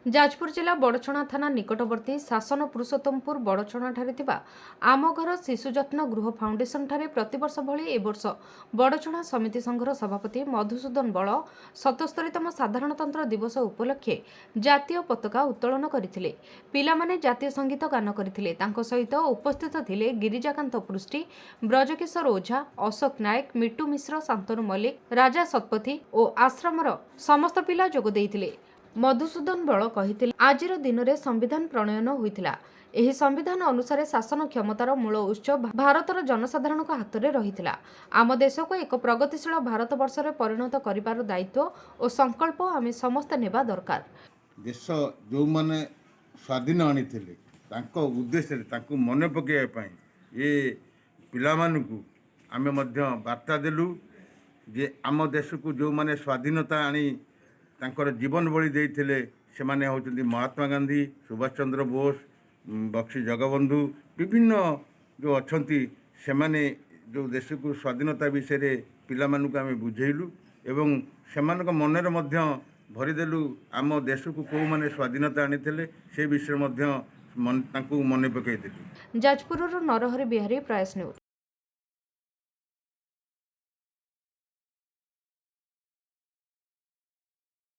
जाजपुर जिला बड़छणा थाना निकटवर्ती शासन पुरुषोत्तमपुर बड़छणा ठारे थिबा आम घर शिशु जत्न गृह फाउंडेशन ठारे प्रतिवर्ष भली ए वर्ष बड़छणा समिति संघर सभापति मधुसूदन बल 77तम साधारणतंत्र दिवस उपलक्षे जातीय पताका उत्तोलन करथिले। पिलामाने जातीय संगीत गान करथिले। तांको सहित उपस्थित थिले गिरिजाकांत पृष्टि, ब्रजकिशोर ओझा, अशोक नायक, मिट्टू मिश्र, शांतनु मल्लिक, राजा सतपथी और आश्रमर समस्त पिला जोग देइथिले। मधुसूदन बल कहिथिले, आजिर दिन में संविधान प्रणयन होइथिला। एही संविधान अनुसार शासन क्षमतार मूल उत्स भारतर जनसाधारण हाथ में रहिथिला। आम देश को एक प्रगतिशील भारत वर्ष में परिणत करिबार दायित्व और संकल्प आमे समस्त नेबा दरकार। देश जो माने स्वाधीन आनी उद्देश्य मन पकड़ ये पिला आमे मध्य वार्ता देलु जे आम देश को जो माने स्वाधीनता आनी तांकर जीवन बलि देइथिले से माने होचंदी महात्मा गांधी, सुभाष चंद्र बोस, बक्सी जगबंधु, विभिन्न जो अछंती से माने जो देश को स्वाधीनता विषय रे पिला मानक आमे बुझेलु एवं सेमानक मनरे मध्य भरिदेलु आम देश को को माने स्वाधीनता आनिथिले से विषय मध्य तांकु मने पकई देलु। जाजपुर नरहरि बिहारी प्रयास न्यूज।